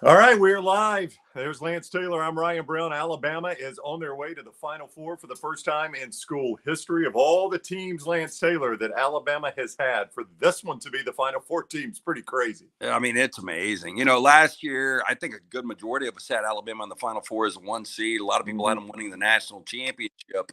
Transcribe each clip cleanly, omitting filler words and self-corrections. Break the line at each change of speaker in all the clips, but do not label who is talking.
All right, we're live. There's Lance Taylor. I'm Ryan Brown. Alabama is on their way to the Final Four for the first time in school history. Of all the teams, Lance Taylor, that Alabama has had, for this one to be the Final Four team is pretty crazy.
I mean, it's amazing. Last year, I think a good majority of us had Alabama in the Final Four as a 1 seed. A lot of people had them winning the national championship.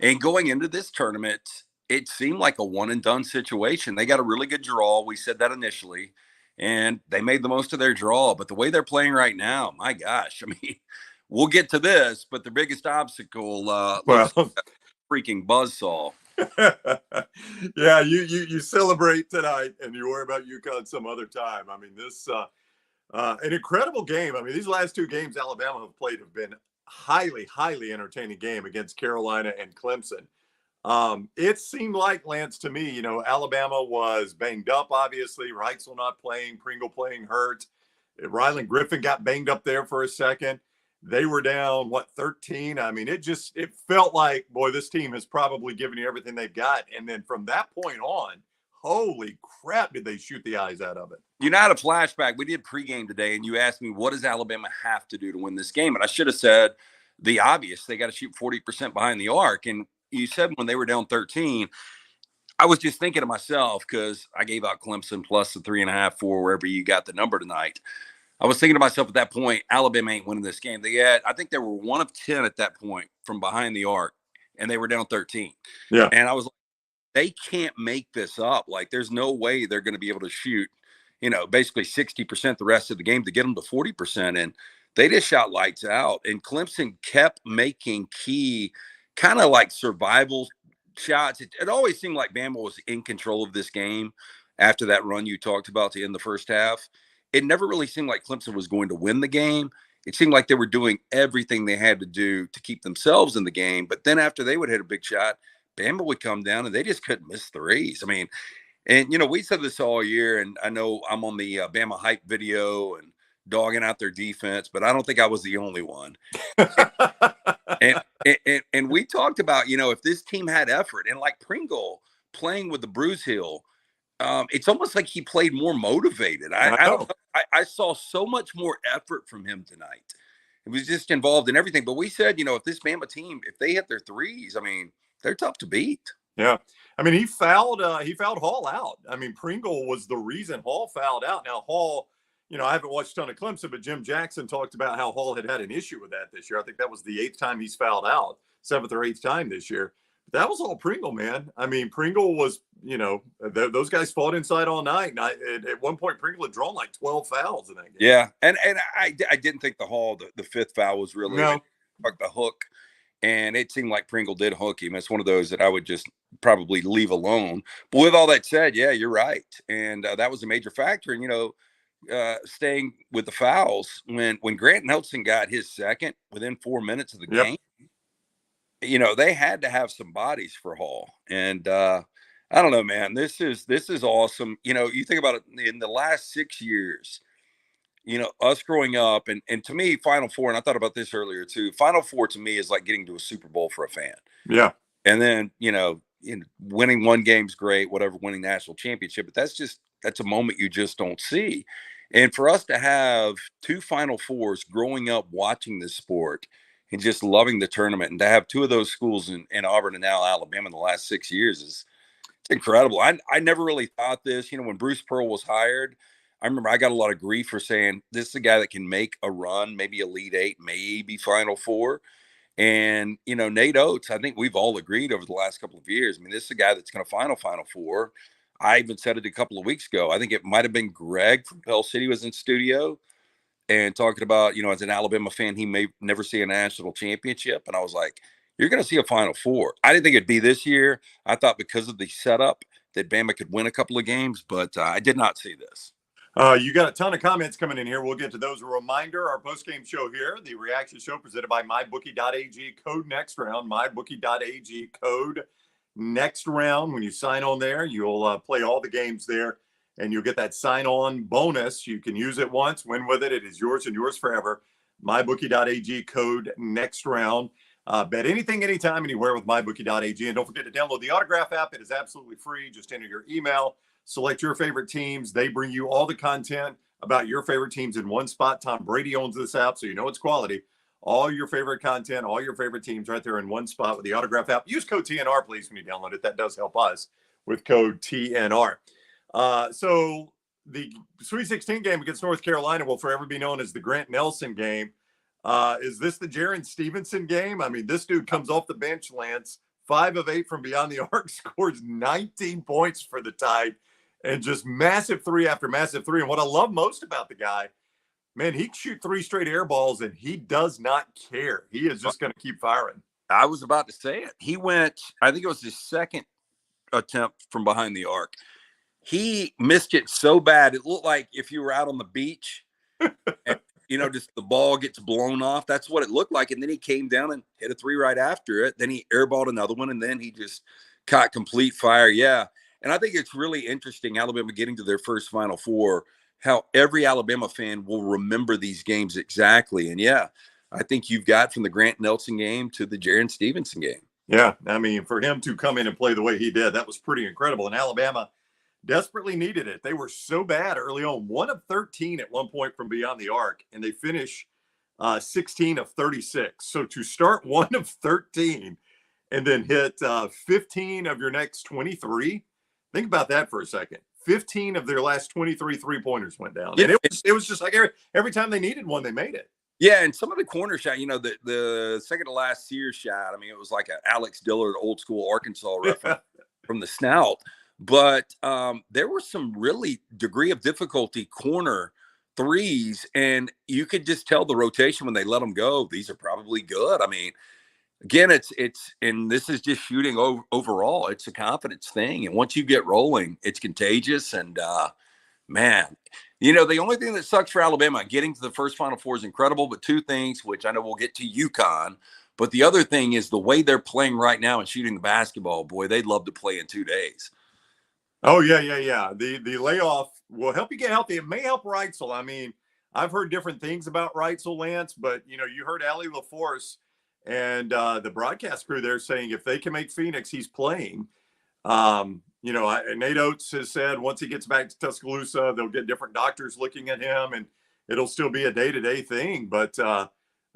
And going into this tournament, it seemed like a one-and-done situation. They got a really good draw. We said that initially. And they made the most of their draw. But the way they're playing right now, my gosh, I mean, we'll get to this, but the biggest obstacle looks like a freaking buzzsaw.
Yeah, you celebrate tonight and you worry about Yukon some other time. I mean, this an incredible game. I mean, these last two games Alabama have played have been highly entertaining game against Carolina and Clemson. It seemed like, Lance, to me, Alabama was banged up, obviously. Reitzel not playing, Pringle playing hurt. Ryland Griffin got banged up there for a second. They were down, 13? I mean, it felt like, boy, this team has probably given you everything they've got. And then from that point on, holy crap, did they shoot the eyes out of it.
I had a flashback. We did pregame today, and you asked me, what does Alabama have to do to win this game? And I should have said the obvious. They got to shoot 40% behind the arc. And you said when they were down 13, I was just thinking to myself, because I gave out Clemson plus the 3.5, 4, wherever you got the number tonight. I was thinking to myself at that point, Alabama ain't winning this game. I think they were 1 of 10 at that point from behind the arc, and they were down 13.
Yeah.
And I was like, they can't make this up. Like, there's no way they're going to be able to shoot, basically 60% the rest of the game to get them to 40%. And they just shot lights out. And Clemson kept making key kind of like survival shots. It always seemed like Bama was in control of this game after that run you talked about to end the first half. It never really seemed like Clemson was going to win the game. It seemed like they were doing everything they had to do to keep themselves in the game. But then after they would hit a big shot, Bama would come down and they just couldn't miss threes. I mean, and, we said this all year, and I know I'm on the Bama hype video and dogging out their defense, but I don't think I was the only one. And we talked about, if this team had effort, and like Pringle playing with the Bruise Heel, it's almost like he played more motivated. I saw so much more effort from him tonight. It was just involved in everything. But we said, if this Bama team, if they hit their threes, I mean, they're tough to beat.
Yeah. I mean, he fouled Hall out. I mean, Pringle was the reason Hall fouled out. Now, Hall, I haven't watched a ton of Clemson, but Jim Jackson talked about how Hall had an issue with that this year. I think that was the 8th time he's fouled out, 7th or 8th time this year. But that was all Pringle, man. I mean, Pringle was, those guys fought inside all night. And at one point, Pringle had drawn like 12 fouls in that game.
Yeah, and I didn't think the Hall, the 5th foul was really like the hook. And it seemed like Pringle did hook him. It's one of those that I would just probably leave alone. But with all that said, yeah, you're right. And that was a major factor. And, staying with the fouls, when Grant Nelson got his second within 4 minutes of the game, they had to have some bodies for Hall. And I don't know, man, this is awesome. You think about it in the last 6 years, us growing up, and to me, Final Four, and I thought about this earlier too, Final Four to me is like getting to a Super Bowl for a fan.
Yeah.
And then, winning one game's great, whatever, winning national championship, but that's a moment you just don't see. And for us to have 2 Final Fours growing up watching this sport and just loving the tournament, and to have 2 of those schools in Auburn and now Alabama in the last 6 years it's incredible. I never really thought this, when Bruce Pearl was hired, I remember I got a lot of grief for saying this is a guy that can make a run, maybe Elite 8, maybe Final Four. And, Nate Oats, I think we've all agreed over the last couple of years. I mean, this is a guy that's going to Final Four. I even said it a couple of weeks ago. I think it might have been Greg from Pell City was in studio and talking about, as an Alabama fan, he may never see a national championship. And I was like, you're going to see a Final Four. I didn't think it'd be this year. I thought because of the setup that Bama could win a couple of games, but I did not see this.
You got a ton of comments coming in here. We'll get to those. A reminder, our post-game show here, the reaction show presented by MyBookie.ag, code next round, MyBookie.ag, code next round. When you sign on there, you'll play all the games there, and you'll get that sign-on bonus. You can use it once, win with it. It is yours and yours forever. MyBookie.ag, code next round. Bet anything, anytime, anywhere with MyBookie.ag. And don't forget to download the Autograph app. It is absolutely free. Just enter your email. Select your favorite teams. They bring you all the content about your favorite teams in one spot. Tom Brady owns this app, so you know it's quality. All your favorite content, all your favorite teams right there in one spot with the Autograph app. Use code TNR, please, when you download it. That does help us with code TNR. So the Sweet 16 game against North Carolina will forever be known as the Grant Nelson game. Is this the Jaron Stevenson game? I mean, this dude comes off the bench, Lance, 5 of 8 from beyond the arc, scores 19 points for the Tide, and just massive three after massive three. And what I love most about the guy, man, he can shoot 3 straight air balls, and he does not care. He is just going to keep firing.
I was about to say it. He went, I think it was his second attempt from behind the arc. He missed it so bad. It looked like if you were out on the beach and, just the ball gets blown off. That's what it looked like. And then he came down and hit a 3 right after it. Then he airballed another one, and then he just caught complete fire. Yeah. And I think it's really interesting, Alabama getting to their first Final Four, how every Alabama fan will remember these games exactly. And, yeah, I think you've got from the Grant Nelson game to the Jaron Stevenson game.
Yeah, I mean, for him to come in and play the way he did, that was pretty incredible. And Alabama desperately needed it. They were so bad early on, 1 of 13 at one point from beyond the arc, and they finish 16 of 36. So to start 1 of 13 and then hit 15 of your next 23, think about that for a second. 15 of their last 23 three-pointers went down. And it was just like every time they needed one, they made it.
Yeah, and some of the corner shot, the second to last Sears shot, I mean, it was like an Alex Dillard old school Arkansas reference from the snout. But there were some really degree of difficulty corner threes, and you could just tell the rotation when they let them go. These are probably good. I mean, again, it's and this is just shooting overall. It's a confidence thing, and once you get rolling, it's contagious. And man, the only thing that sucks for Alabama getting to the first Final Four is incredible, but 2 things, which I know we'll get to Yukon. But the other thing is the way they're playing right now and shooting the basketball. Boy, they'd love to play in 2 days.
Oh, yeah. The layoff will help you get healthy. It may help Reitzel. I mean, I've heard different things about Reitzel, Lance, but, you heard Allie LaForce and the broadcast crew there saying if they can make Phoenix, he's playing. Nate Oats has said once he gets back to Tuscaloosa, they'll get different doctors looking at him, and it'll still be a day-to-day thing. But I'll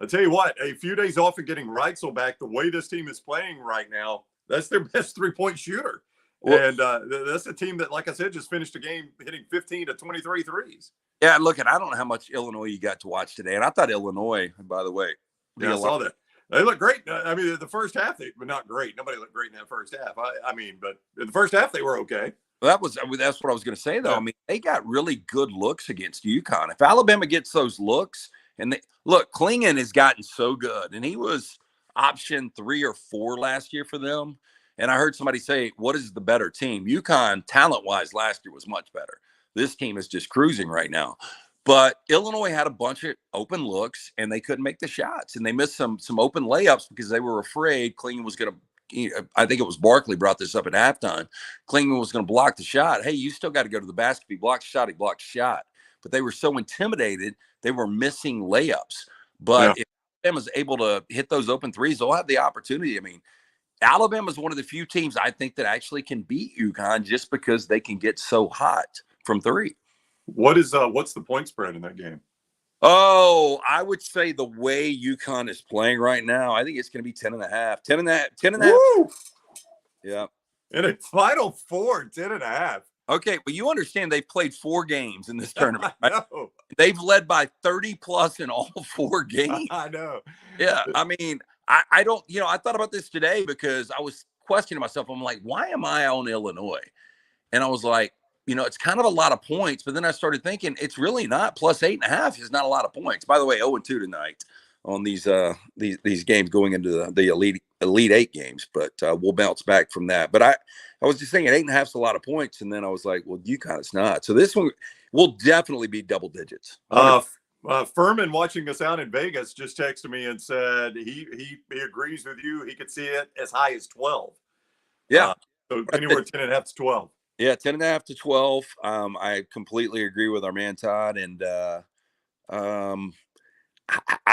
tell you what, a few days off and getting Reitzel back, the way this team is playing right now, that's their best 3-point shooter. Well, and that's a team that, like I said, just finished a game hitting 15 to 23 threes.
Yeah, look, and I don't know how much Illinois you got to watch today. And I thought Illinois, by the way.
Yeah, I saw that. They look great. I mean, the first half, they were not great. Nobody looked great in that first half. I mean, but in the first half, they were okay.
Well, that's what I was going to say, though. Yeah. I mean, they got really good looks against Yukon. If Alabama gets those looks, and Klingon has gotten so good, and he was option 3 or 4 last year for them. And I heard somebody say, what is the better team? Yukon, talent-wise, last year was much better. This team is just cruising right now. But Illinois had a bunch of open looks, and they couldn't make the shots. And they missed some open layups because they were afraid Klingon was going to – I think it was Barkley brought this up at halftime. Klingon was going to block the shot. Hey, you still got to go to the basket. If he blocks the shot, he blocks the shot. But they were so intimidated, they were missing layups. But if Alabama's able to hit those open threes, they'll have the opportunity. I mean, Alabama is one of the few teams I think that actually can beat UConn just because they can get so hot from 3.
What's the point spread in that game?
Oh, I would say the way UConn is playing right now, I think it's going to be 10.5. 10.5.
Woo!
Yeah.
In a Final Four, 10.5.
Okay, well, you understand they've played 4 games in this tournament. Right? They've led by 30+ in all 4 games.
I know.
Yeah, I mean, I don't, I thought about this today because I was questioning myself. I'm like, why am I on Illinois? And I was like, it's kind of a lot of points. But then I started thinking it's really not. Plus 8.5 is not a lot of points. By the way, 0-2 tonight on these games going into the Elite 8 games. But we'll bounce back from that. But I was just thinking 8.5 is a lot of points. And then I was like, well, UConn is not. So this one will definitely be double digits.
Furman, watching us out in Vegas, just texted me and said he agrees with you. He could see it as high as 12.
Yeah.
So anywhere 10.5 to 12.
Yeah, 10.5 to 12. I completely agree with our man Todd. And I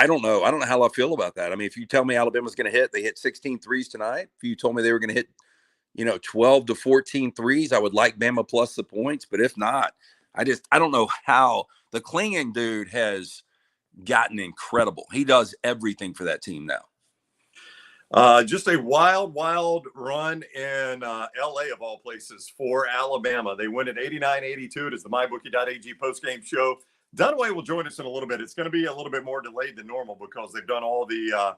don't know. I don't know how I feel about that. I mean, if you tell me Alabama's going to they hit 16 threes tonight. If you told me they were going to hit, 12 to 14 threes, I would like Bama plus the points. But if not, I don't know how the clinging dude has gotten incredible. He does everything for that team now.
Just a wild run in LA of all places for Alabama. They win at 89-82. It is the MyBookie.ag postgame show. Dunaway will join us in a little bit. It's going to be a little bit more delayed than normal because they've done all the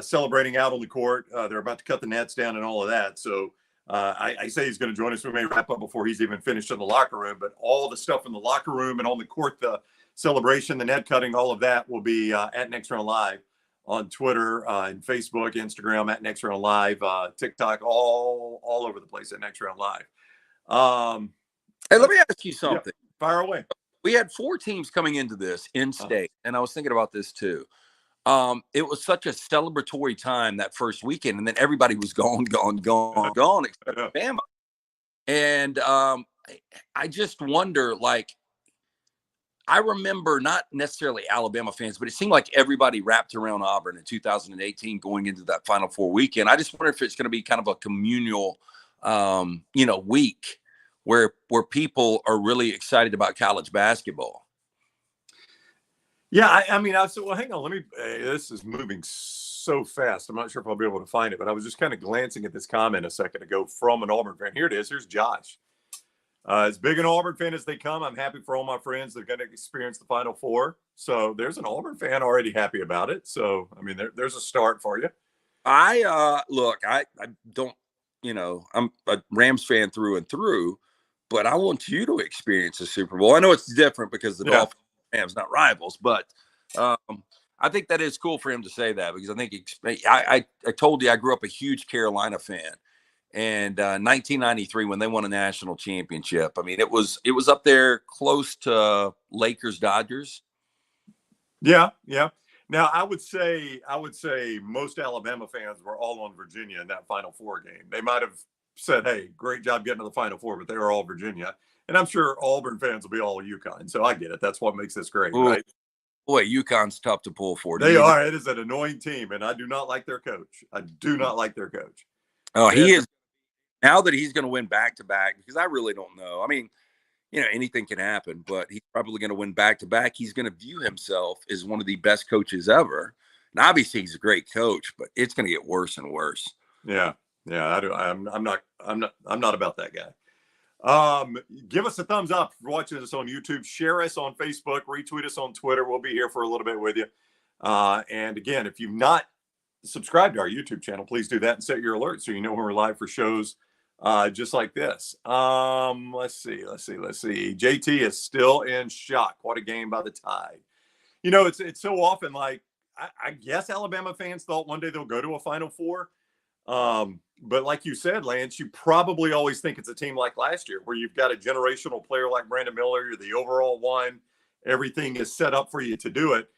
celebrating out on the court. They're about to cut the nets down and all of that. So I say he's going to join us. We may wrap up before he's even finished in the locker room, but all the stuff in the locker room and on the court, the celebration, the net cutting, all of that will be at Next Round Live on Twitter and Facebook, Instagram at Next Round Live, TikTok, all over the place at Next Round Live.
Hey, let me ask you something.
Yeah, fire away.
We had 4 teams coming into this in state, and I was thinking about this too. It was such a celebratory time that first weekend, and then everybody was gone, except Bama. And I just wonder, like, I remember not necessarily Alabama fans, but it seemed like everybody wrapped around Auburn in 2018 going into that Final Four weekend. I just wonder if it's going to be kind of a communal, week where people are really excited about college basketball.
Yeah, I said, well, hang on. This is moving so fast. I'm not sure if I'll be able to find it, but I was just kind of glancing at this comment a second ago from an Auburn fan. Here it is. Here's Josh. As big an Auburn fan as they come, I'm happy for all my friends that are going to experience the Final Four. So there's an Auburn fan already happy about it. So, I mean, there's a start for you.
I don't, I'm a Rams fan through and through, but I want you to experience the Super Bowl. I know it's different because the Dolphins and Rams not rivals, but I think that is cool for him to say that because I think I told you I grew up a huge Carolina fan. And 1993, when they won a national championship, I mean, it was up there close to Lakers, Dodgers.
Yeah. Now, I would say most Alabama fans were all on Virginia in that Final Four game. They might have said, "Hey, great job getting to the Final Four," but they were all Virginia. And I'm sure Auburn fans will be all Yukon. So I get it. That's what makes this great, right?
Boy, Yukon's tough to pull for.
They are. It is an annoying team, and I do not like their coach.
Oh, he is. Now that he's going to win back-to-back, because I really don't know. I mean, anything can happen, but he's probably going to win back-to-back. He's going to view himself as one of the best coaches ever. And obviously he's a great coach, but it's going to get worse and worse.
Yeah. I do. I'm not about that guy. Give us a thumbs up for watching us on YouTube. Share us on Facebook. Retweet us on Twitter. We'll be here for a little bit with you. And again, if you've not subscribed to our YouTube channel, please do that and set your alerts so you know when we're live for shows just like this. Let's see. JT is still in shock. What a game by the Tide. It's so often like I guess Alabama fans thought one day they'll go to a Final Four. But like you said, Lance, you probably always think it's a team like last year where you've got a generational player like Brandon Miller. You're the overall one. Everything is set up for you to do it.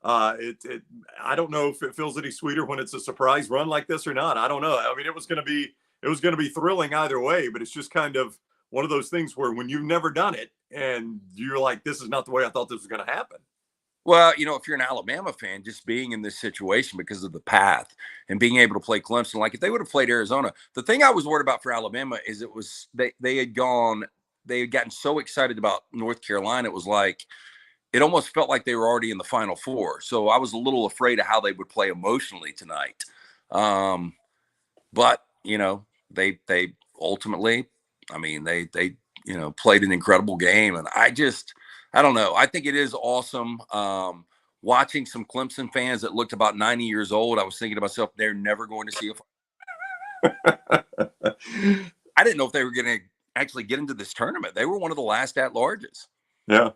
I don't know if it feels any sweeter when it's a surprise run like this or not. I don't know. I mean, it was going to be thrilling either way, but it's just kind of one of those things where when you've never done it and you're like, this is not the way I thought this was going to happen.
Well, if you're an Alabama fan, just being in this situation because of the path and being able to play Clemson, like if they would have played Arizona, the thing I was worried about for Alabama is they had gotten so excited about North Carolina. It was like, it almost felt like they were already in the Final Four. So I was a little afraid of how they would play emotionally tonight. But, they ultimately, I mean, they played an incredible game. And I don't know. I think it is awesome. Watching some Clemson fans that looked about 90 years old, I was thinking to myself, they're never going to see I didn't know if they were going to actually get into this tournament. They were one of the last at-larges.
Yeah.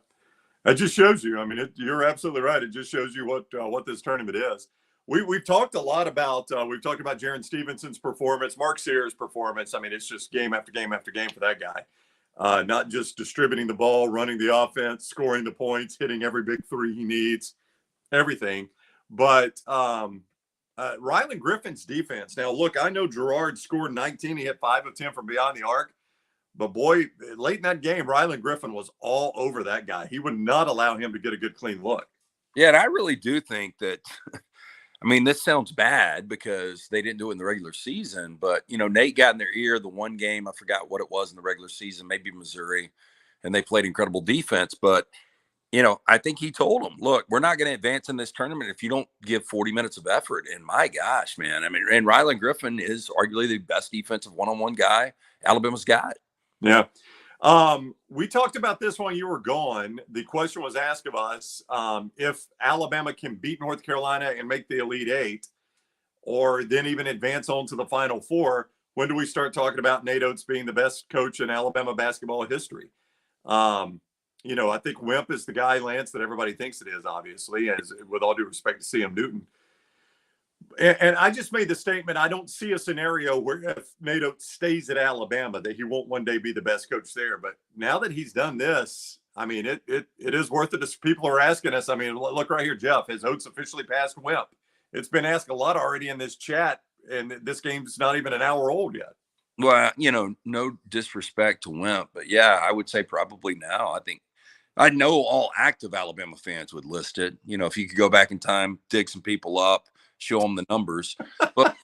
It just shows you. I mean, you're absolutely right. It just shows you what this tournament is. We've talked a lot about Jaron Stevenson's performance, Mark Sears' performance. I mean, it's just game after game after game for that guy. Not just distributing the ball, running the offense, scoring the points, hitting every big three he needs, everything. But Rylan Griffin's defense. Now, look, I know Gerard scored 19. He hit 5 of 10 from beyond the arc. But boy, late in that game, Rylan Griffin was all over that guy. He would not allow him to get a good, clean look.
Yeah, and I really do think that, I mean, this sounds bad because they didn't do it in the regular season. But, Nate got in their ear the one game. I forgot what it was in the regular season, maybe Missouri. And they played incredible defense. But I think he told him, look, we're not going to advance in this tournament if you don't give 40 minutes of effort. And my gosh, man, I mean, and Rylan Griffin is arguably the best defensive one-on-one guy Alabama's got.
Yeah. We talked about this while you were gone. The question was asked of us if Alabama can beat North Carolina and make the Elite Eight, or then even advance on to the Final Four. When do we start talking about Nate Oats being the best coach in Alabama basketball history? I think Wimp is the guy, Lance, that everybody thinks it is, obviously, as with all due respect to C.M. Newton. And I just made the statement, I don't see a scenario where if Nate Oats stays at Alabama that he won't one day be the best coach there. But now that he's done this, I mean, it is worth it. People are asking us, I mean, look right here, Jeff, has Oats officially passed Wimp? It's been asked a lot already in this chat, and this game's not even an hour old yet.
Well, no disrespect to Wimp, but yeah, I would say probably now. I know all active Alabama fans would list it. If you could go back in time, dig some people up, show them the numbers. But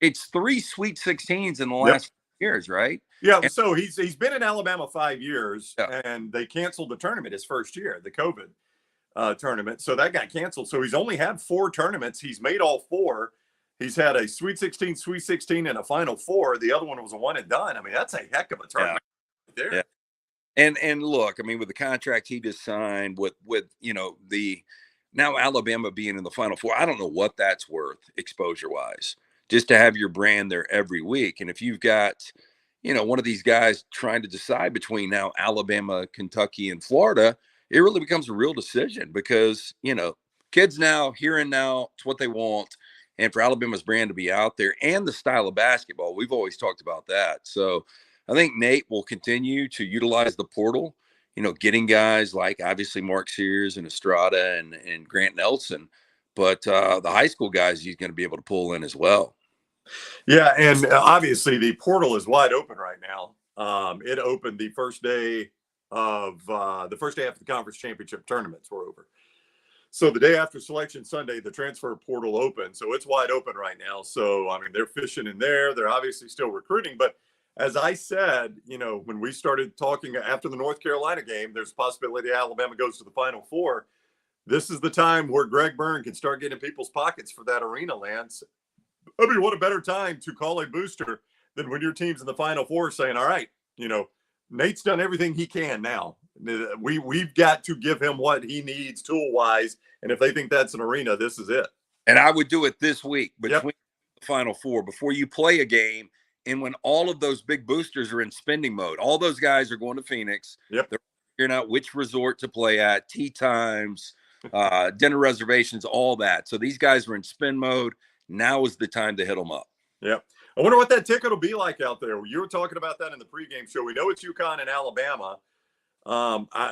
it's 3 Sweet 16s in the last 5 years, right?
Yeah. So he's been in Alabama 5 years, and they canceled the tournament his first year, the COVID tournament. So that got canceled. So he's only had 4 tournaments. He's made all 4. He's had a Sweet 16, and a Final Four. The other one was a one and done. I mean, that's a heck of a tournament there.
Yeah. And look, I mean, with the contract he just signed, with the now Alabama being in the Final Four, I don't know what that's worth exposure wise, just to have your brand there every week. And if you've got, one of these guys trying to decide between now Alabama, Kentucky, and Florida, it really becomes a real decision because, kids now, here and now, it's what they want. And for Alabama's brand to be out there and the style of basketball, we've always talked about that. So I think Nate will continue to utilize the portal, getting guys like obviously Mark Sears and Estrada and Grant Nelson, but the high school guys he's going to be able to pull in as well.
Yeah, and obviously the portal is wide open right now. It opened the first day after the conference championship tournaments were over. So the day after Selection Sunday, the transfer portal opened. So it's wide open right now. So, I mean, they're fishing in there. They're obviously still recruiting. But as I said, when we started talking after the North Carolina game, there's a possibility Alabama goes to the Final Four. This is the time where Greg Byrne can start getting in people's pockets for that arena, Lance. I mean, what a better time to call a booster than when your team's in the Final Four saying, all right, Nate's done everything he can now. We've got to give him what he needs tool-wise, and if they think that's an arena, this is it.
And I would do it this week between the Final Four before you play a game, and when all of those big boosters are in spending mode. All those guys are going to Phoenix.
Yep.
They're figuring out which resort to play at, tee times, dinner reservations, all that. So these guys are in spend mode. Now is the time to hit them up.
Yep. I wonder what that ticket will be like out there. You were talking about that in the pregame show. We know it's Yukon and Alabama.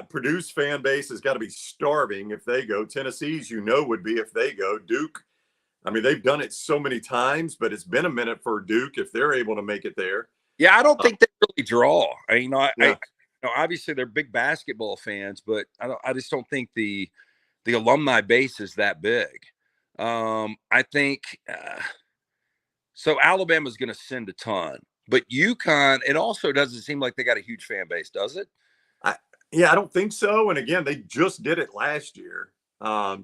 Purdue's fan base has got to be starving if they go. Tennessee's, would be if they go. Duke, I mean, they've done it so many times, but it's been a minute for Duke if they're able to make it there.
Yeah, I don't think they really draw. Obviously they're big basketball fans, but I just don't think the alumni base is that big. I think so. Alabama's going to send a ton, but Yukon, it also doesn't seem like they got a huge fan base, does it?
I don't think so. And again, they just did it last year.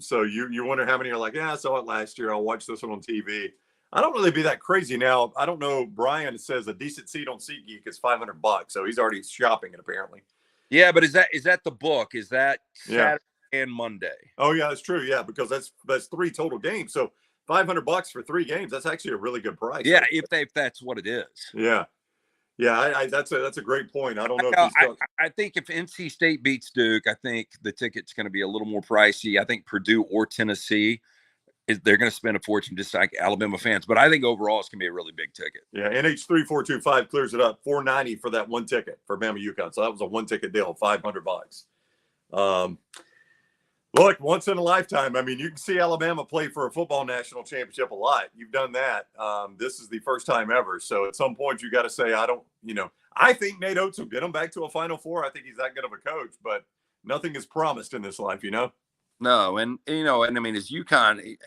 So you wonder how many are like, I saw it last year. I'll watch this one on TV. I don't really be that crazy now. I don't know. Brian says a decent seat on SeatGeek is $500, so he's already shopping it apparently.
Yeah, but is that the book? Is that Saturday and Monday?
Oh yeah, that's true. Yeah, because that's 3 total games. So $500 for 3 games. That's actually a really good price.
Yeah, if that's what it is.
Yeah. Yeah, that's a great point. I don't know.
I think if NC State beats Duke, I think the ticket's going to be a little more pricey. I think Purdue or Tennessee, they're going to spend a fortune just like Alabama fans. But I think overall it's going to be a really big ticket.
Yeah, NH3425 clears it up. $490 for that one ticket for Bama Yukon. So that was a one-ticket deal, $500. Look, once in a lifetime. I mean, you can see Alabama play for a football national championship a lot. You've done that. This is the first time ever. So at some point, you got to say, I think Nate Oats will get them back to a Final Four. I think he's that good of a coach, but nothing is promised in this life,
No, and I mean, as UConn,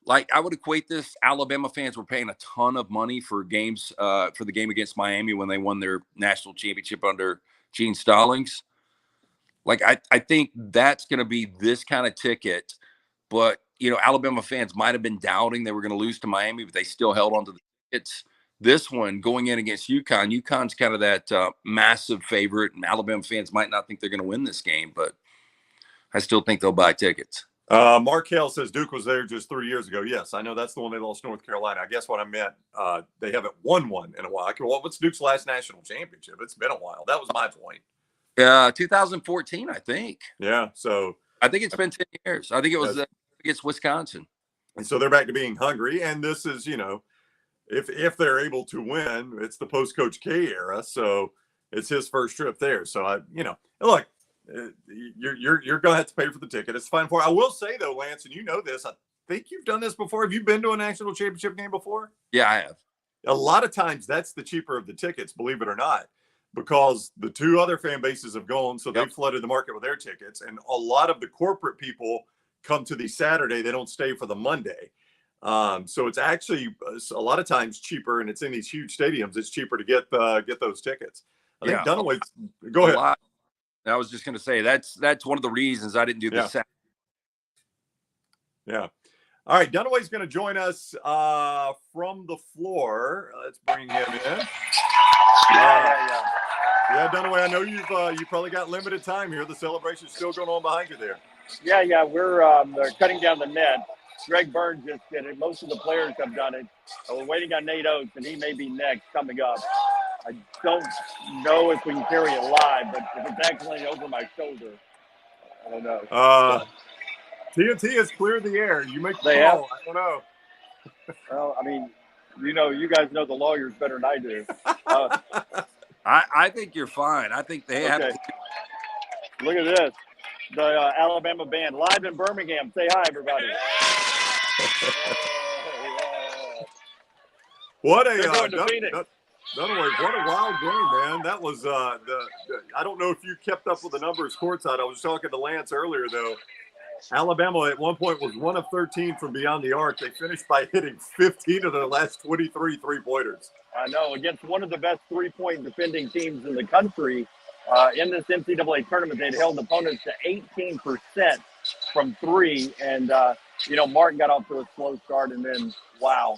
like I would equate this, Alabama fans were paying a ton of money for games, for the game against Miami when they won their national championship under Gene Stallings. Like, I think that's going to be this kind of ticket. But, Alabama fans might have been doubting they were going to lose to Miami, but they still held on to the tickets. This one going in against Yukon, UConn's kind of that massive favorite, and Alabama fans might not think they're going to win this game, but I still think they'll buy tickets.
Mark Hale says Duke was there just 3 years ago. Yes, I know that's the one they lost to North Carolina. I guess what I meant, they haven't won one in a while. What's Duke's last national championship? It's been a while. That was my point.
2014, I think.
Yeah, so
I think it's been 10 years. I think it was against Wisconsin.
And so they're back to being hungry. And this is, if they're able to win, it's the post-Coach K era. So it's his first trip there. So, look, you're going to have to pay for the ticket. It's fine for. I will say, though, Lance, and you know this, I think you've done this before. Have you been to a national championship game before?
Yeah, I have.
A lot of times that's the cheaper of the tickets, believe it or not, because the two other fan bases have gone. So they flooded the market with their tickets. And a lot of the corporate people come to the Saturday. They don't stay for the Monday. So it's actually a lot of times cheaper, and it's in these huge stadiums. It's cheaper to get those tickets. I think Dunaway. Go ahead.
I was just going to say that's one of the reasons I didn't do this.
Yeah. All right, Dunaway's going to join us from the floor. Let's bring him in. Yeah, Dunaway, I know you probably got limited time here. The celebration's still going on behind you there.
Yeah, we're they're cutting down the net. Greg Burns just did it. Most of the players have done it. We're waiting on Nate Oats, and he may be next coming up. I don't know if we can carry it live, but if it's actually over my shoulder, I don't know.
TNT has cleared the air. You make the
They
call.
have?
I don't know.
Well, I mean, you guys know the lawyers better than I do.
I think you're fine. I think they have.
Look at this. The Alabama band live in Birmingham. Say hi, everybody.
What a
Dunaway,
what a wild game, man. That was I don't know if you kept up with the numbers courtside. I was talking to Lance earlier, though. Alabama at one point was 1 of 13 from beyond the arc. They finished by hitting 15 of their last 23 three-pointers.
I know, against one of the best three-point defending teams in the country. In this NCAA tournament, they'd held opponents to 18% from three. And, Martin got off to a slow start, and then, wow,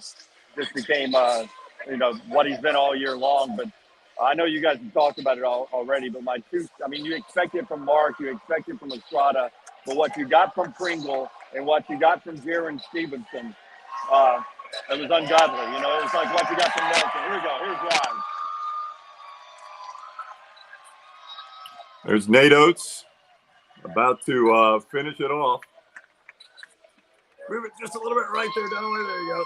just became, what he's been all year long. But I know you guys have talked about it already, but you expect it from Mark, you expect it from Estrada, but what you got from Pringle and what you got from Jaron Stevenson, it was ungodly. It was like what you got from Nelson. Here we go. Here's live.
There's Nate Oats about to finish it off. Move it just a little bit right there, Dunaway. There you go.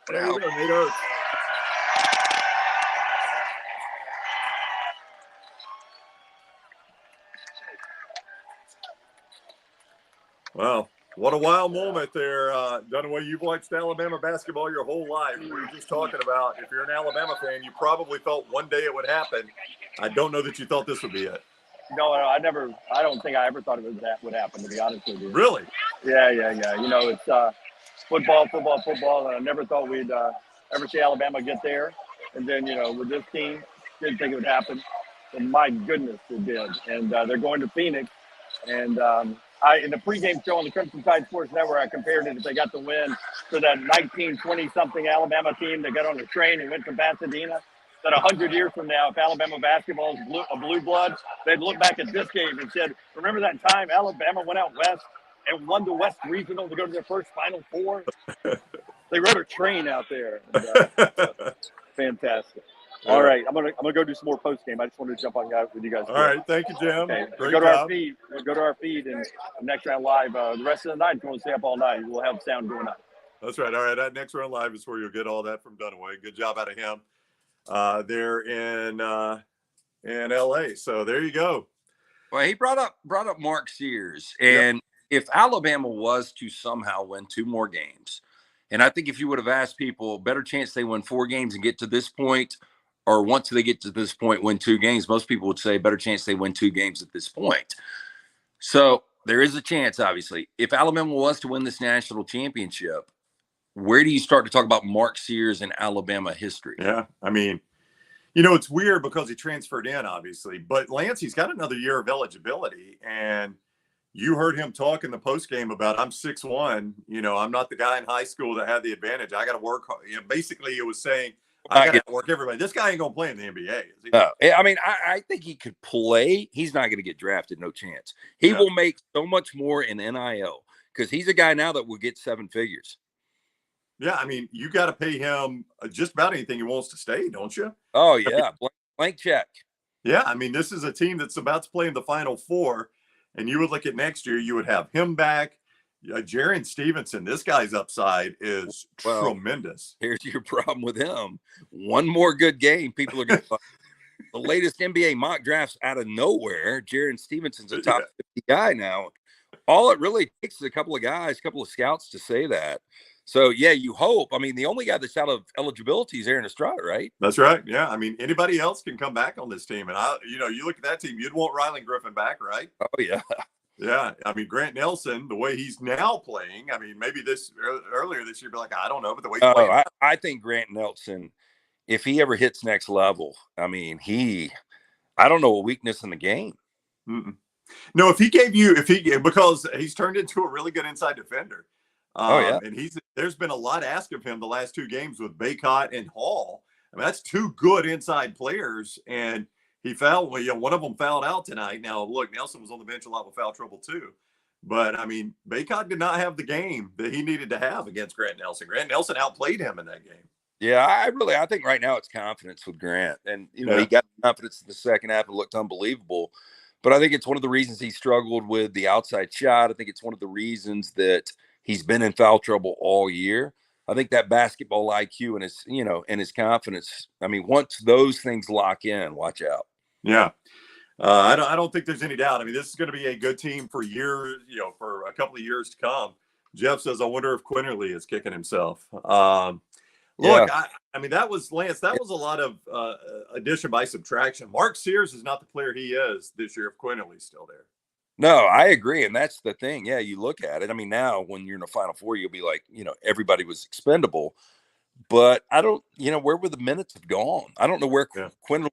There you go, Nate Oats. Well, what a wild moment there. Dunaway, you've watched Alabama basketball your whole life. We were just talking about, if you're an Alabama fan, you probably thought one day it would happen. I don't know that you thought this would be it.
No, I don't think I ever thought that would happen, to be honest with you.
Really?
Yeah. It's football, and I never thought we'd ever see Alabama get there. And then, with this team, didn't think it would happen. And my goodness, it did. And they're going to Phoenix. And in the pregame show on the Crimson Tide Sports Network, I compared it, if they got the win, to that 1920-something Alabama team that got on the train and went to Pasadena. That 100 years from now, if Alabama basketball is a blue blood, they'd look back at this game and said, remember that time Alabama went out west and won the West Regional to go to their first Final Four? They rode a train out there. And, fantastic. Yeah. All right, I'm gonna go do some more post game. I just wanted to jump on with you guys.
All right, thank you, Jim.
Okay.
Great
go to
job.
our feed. Go to our feed and next round live. The rest of the night, if you want to stay up all night, we'll have sound going on.
That's right. All right, that next round live is where you'll get all that from Dunaway. Good job out of him. They're in LA. So there you go.
Well, he brought up Mark Sears, and if Alabama was to somehow win 2 more games, and I think if you would have asked people, better chance they win 4 games and get to this point, or once they get to this point, win 2 games, most people would say better chance they win 2 games at this point. So there is a chance, obviously. If Alabama was to win this national championship, where do you start to talk about Mark Sears and Alabama history?
Yeah, I mean, You know, it's weird because he transferred in, obviously, but Lance, he's got another year of eligibility. And you heard him talk in the post game about, I'm 6'1", you know, I'm not the guy in high school that had the advantage. I got to work hard. You know, basically it was saying, I got to work everybody. This guy ain't going to play in the NBA. Is he?
No, I mean, I think he could play. He's not going to get drafted. No chance. He will make so much more in NIL because he's a guy now that will get 7 figures.
Yeah, I mean, you got to pay him just about anything he wants to stay, don't you?
Oh, yeah. Blank check.
Yeah, I mean, this is a team that's about to play in the Final Four, and you would look at next year, you would have him back. Jaron Stevenson, this guy's upside is tremendous.
Here's your problem with him. One more good game, people are going to the latest NBA mock drafts out of nowhere. Jaron Stevenson's a top 50 guy now. All it really takes is a couple of guys, a couple of scouts to say that. So, yeah, you hope. I mean, the only guy that's out of eligibility is Aaron Estrada, right?
That's right. Yeah. I mean, anybody else can come back on this team. And, you look at that team, you'd want Rylan Griffin back, right?
Oh, yeah.
Yeah. I mean, Grant Nelson, the way he's now playing, I mean, maybe earlier this year, be like, I don't know, but the way he's playing.
I think Grant Nelson, if he ever hits next level, I mean, I don't know a weakness in the game.
Mm-mm. No, because he's turned into a really good inside defender. And there's been a lot asked of him the last 2 games with Baycott and Hall. I mean, that's 2 good inside players, and he fouled. Well, one of them fouled out tonight. Now, look, Nelson was on the bench a lot with foul trouble too. But I mean, Baycott did not have the game that he needed to have against Grant Nelson. Grant Nelson outplayed him in that game.
Yeah, I think right now it's confidence with Grant, and he got confidence in the second half and looked unbelievable. But I think it's one of the reasons he struggled with the outside shot. I think it's one of the reasons that he's been in foul trouble all year. I think that basketball IQ and his confidence. I mean, once those things lock in, watch out.
Yeah. I don't think there's any doubt. I mean, this is going to be a good team for years, for a couple of years to come. Jeff says, I wonder if Quinterly is kicking himself. Look, I mean, that was Lance. That was a lot of addition by subtraction. Mark Sears is not the player he is this year if Quinterly's still there.
No, I agree. And that's the thing. Yeah, you look at it. I mean, now when you're in the Final Four, you'll be like, everybody was expendable. But I don't, where were the minutes have gone? I don't know where Quinterly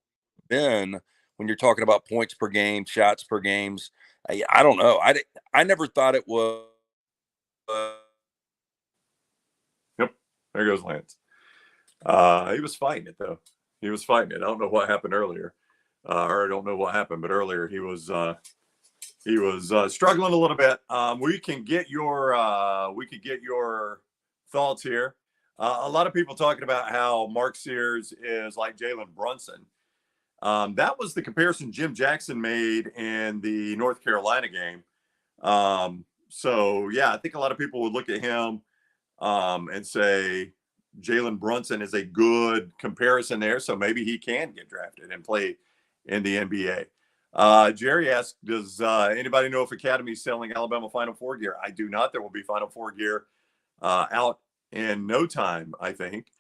been when you're talking about points per game, shots per games. I don't know. I never thought it was.
Yep. There goes Lance. He was fighting it, though. He was fighting it. I don't know what happened earlier. Or I don't know what happened, but earlier he was struggling a little bit. We could get your thoughts here. A lot of people talking about how Mark Sears is like Jalen Brunson. That was the comparison Jim Jackson made in the North Carolina game. So yeah, I think a lot of people would look at him and say Jalen Brunson is a good comparison there. So maybe he can get drafted and play in the NBA. Jerry asked, does anybody know if Academy is selling Alabama Final Four gear? I do not. There will be Final Four gear out in no time, I think.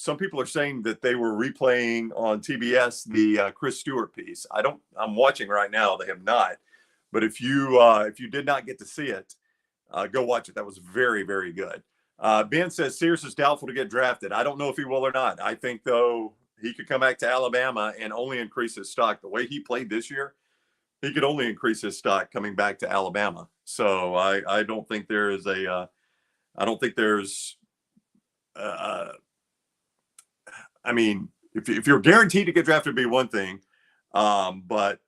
Some people are saying that they were replaying on TBS the Chris Stewart piece. I'm watching right now. They have not. But if you did not get to see it, go watch it. That was very, very good. Ben says Sears is doubtful to get drafted. I don't know if he will or not. I think, though, he could come back to Alabama and only increase his stock. The way he played this year, he could only increase his stock coming back to Alabama. So I don't think there is I mean, if you're guaranteed to get drafted, it'd be one thing. But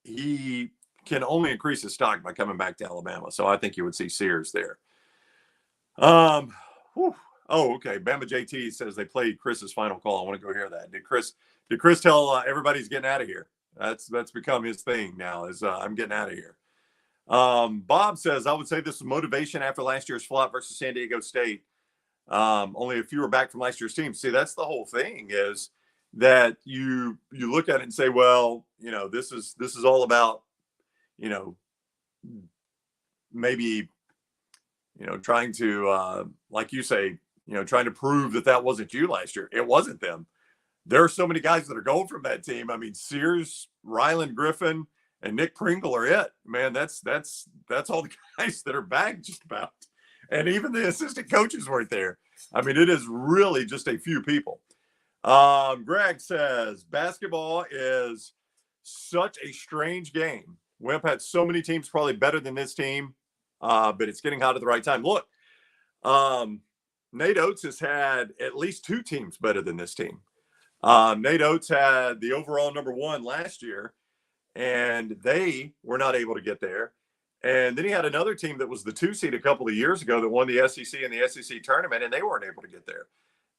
he can only increase his stock by coming back to Alabama. So I think you would see Sears there. Oh, okay. Bama JT says they played Chris's final call. I want to go hear that. Did Chris tell everybody's getting out of here? That's become his thing now is I'm getting out of here. Bob says, I would say this is motivation after last year's flop versus San Diego State. Only a few were back from last year's team. See, that's the whole thing is that you look at it and say, well, this is all about, maybe, trying to, like you say, trying to prove that wasn't you last year. It wasn't them. There are so many guys that are going from that team. I mean, Sears, Rylan Griffin, and Nick Pringle are it. Man, that's all the guys that are back just about. And even the assistant coaches weren't there. I mean, it is really just a few people. Greg says basketball is such a strange game. Wimp had so many teams probably better than this team, but it's getting hot at the right time. Look, Nate Oats has had at least two teams better than this team. Nate Oats had the overall number one last year, and they were not able to get there. And then he had another team that was the 2 seed a couple of years ago that won the SEC and the SEC tournament, and they weren't able to get there.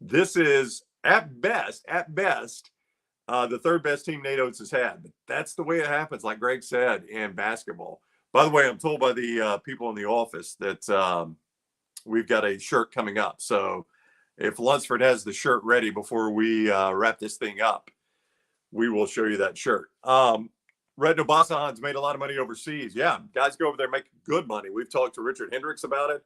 This is at best, the third best team Nate Oats has had. But that's the way it happens, like Greg said, in basketball. By the way, I'm told by the people in the office that we've got a shirt coming up. So if Lunsford has the shirt ready before we wrap this thing up, we will show you that shirt. Red Obasan's made a lot of money overseas. Yeah, guys go over there, make good money. We've talked to Richard Hendricks about it.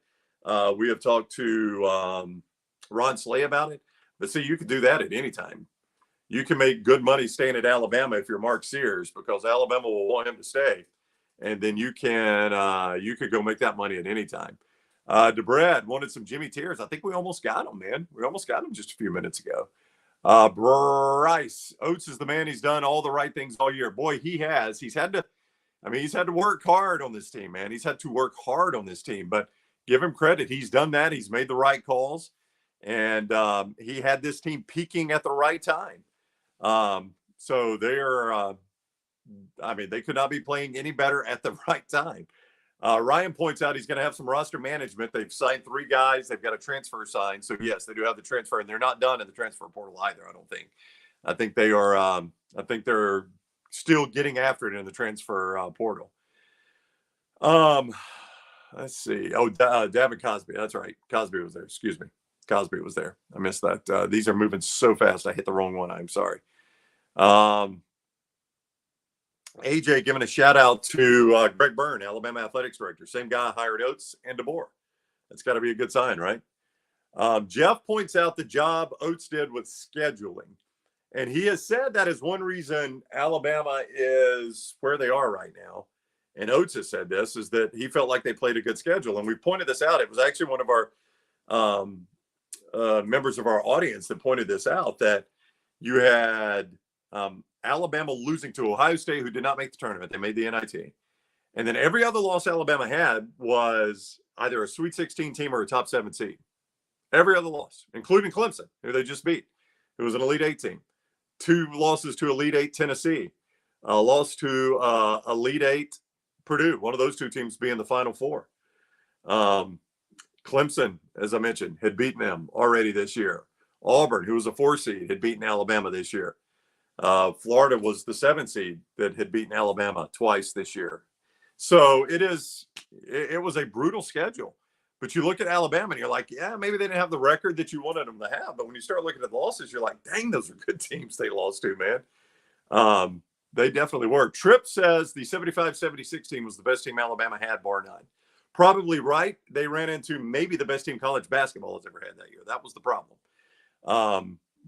We have talked to Ron Slay about it. But see, you can do that at any time. You can make good money staying at Alabama if you're Mark Sears, because Alabama will want him to stay. And then you could go make that money at any time. DeBrad wanted some Jimmy Tears. I think we almost got him, man. We almost got him just a few minutes ago. Bryce, Oats is the man. He's done all the right things all year. Boy, he has. He's had to work hard on this team, man. He's had to work hard on this team, but give him credit. He's done that. He's made the right calls, and he had this team peaking at the right time. So they're, they could not be playing any better at the right time. Ryan points out he's going to have some roster management. They've signed 3 guys. They've got a transfer signed. So, yes, they do have the transfer, and they're not done in the transfer portal either, I don't think. I think they are I think they're still getting after it in the transfer portal. Let's see. Oh, Davin Cosby. That's right. Cosby was there. Excuse me. Cosby was there. I missed that. These are moving so fast. I hit the wrong one. I'm sorry. AJ giving a shout out to Greg Byrne, Alabama athletics director. Same guy hired Oats and DeBoer. That's got to be a good sign, right? Jeff points out the job Oats did with scheduling. And he has said that is one reason Alabama is where they are right now. And Oats has said this, is that he felt like they played a good schedule. And we pointed this out. It was actually one of our members of our audience that pointed this out, that you had Alabama losing to Ohio State, who did not make the tournament. They made the NIT. And then every other loss Alabama had was either a Sweet 16 team or a top 7 seed. Every other loss, including Clemson, who they just beat. It was an Elite 8 team. 2 losses to Elite 8 Tennessee. A loss to Elite 8 Purdue. One of those 2 teams being the Final Four. Clemson, as I mentioned, had beaten them already this year. Auburn, who was a 4 seed, had beaten Alabama this year. Florida was the 7 seed that had beaten Alabama twice this year. So it was a brutal schedule. But you look at Alabama and you're like, yeah, maybe they didn't have the record that you wanted them to have. But when you start looking at the losses, you're like, dang, those are good teams they lost to, man. They definitely were. Tripp says the 75-76 team was the best team Alabama had, bar none. Probably right. They ran into maybe the best team college basketball has ever had that year. That was the problem.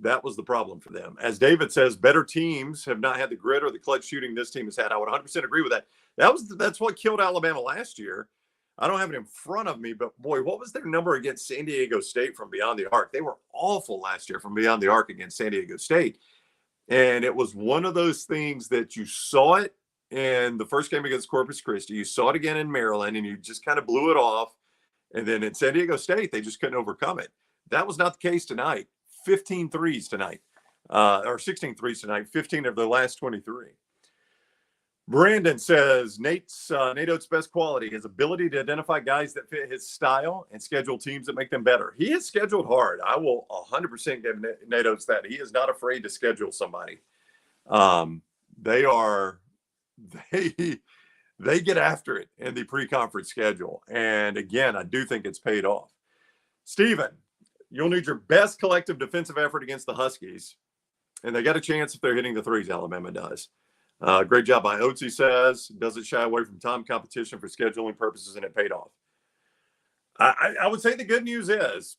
That was the problem for them. As David says, better teams have not had the grit or the clutch shooting this team has had. I would 100% agree with that. That's what killed Alabama last year. I don't have it in front of me, but boy, what was their number against San Diego State from beyond the arc? They were awful last year from beyond the arc against San Diego State. And it was one of those things that you saw it in the first game against Corpus Christi. You saw it again in Maryland, and you just kind of blew it off. And then in San Diego State, they just couldn't overcome it. That was not the case tonight. 15 threes tonight, or 16 threes tonight, 15 of the last 23. Brandon says Nate Oats' best quality, his ability to identify guys that fit his style and schedule teams that make them better. He is scheduled hard. I will 100% give Nate Oats that. He is not afraid to schedule somebody. They get after it in the pre-conference schedule. And again, I do think it's paid off. Steven, you'll need your best collective defensive effort against the Huskies. And they got a chance if they're hitting the threes, Alabama does. Great job by Oats, he says. Doesn't shy away from time competition for scheduling purposes, and it paid off. I would say the good news is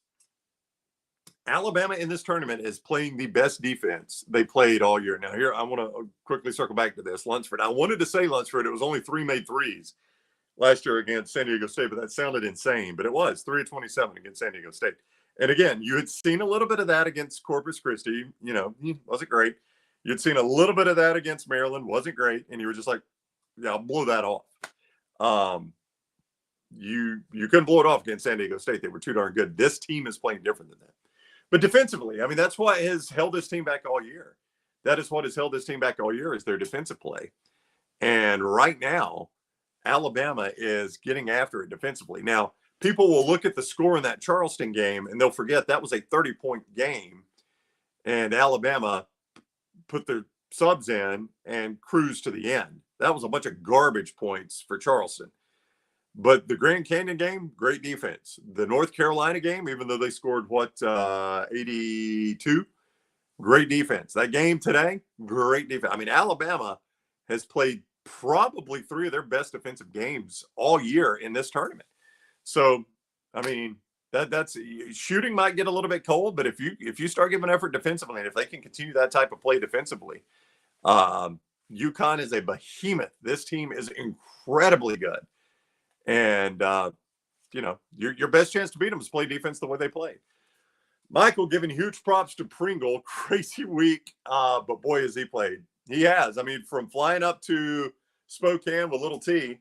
Alabama in this tournament is playing the best defense they played all year. Now, here, I want to quickly circle back to this. Lunsford. I wanted to say Lunsford. It was only 3 made threes last year against San Diego State, but that sounded insane. But it was 3 of 27 against San Diego State. And again, you had seen a little bit of that against Corpus Christi. You know, wasn't great. You'd seen a little bit of that against Maryland, wasn't great, and you were just like, "Yeah, I'll blow that off." You couldn't blow it off against San Diego State. They were too darn good. This team is playing different than that. But defensively, I mean, that's what has held this team back all year. That is what has held this team back all year is their defensive play. And right now, Alabama is getting after it defensively. Now, people will look at the score in that Charleston game and they'll forget that was a 30-point game. And Alabama put their subs in and cruised to the end. That was a bunch of garbage points for Charleston. But the Grand Canyon game, great defense. The North Carolina game, even though they scored, 82? Great defense. That game today, great defense. I mean, Alabama has played probably 3 of their best defensive games all year in this tournament. So, I mean, that's shooting might get a little bit cold, but if you start giving effort defensively, and if they can continue that type of play defensively, Yukon is a behemoth. This team is incredibly good. And, your best chance to beat them is play defense the way they played. Michael giving huge props to Pringle. Crazy week, but boy, has he played. He has. I mean, from flying up to Spokane with Little T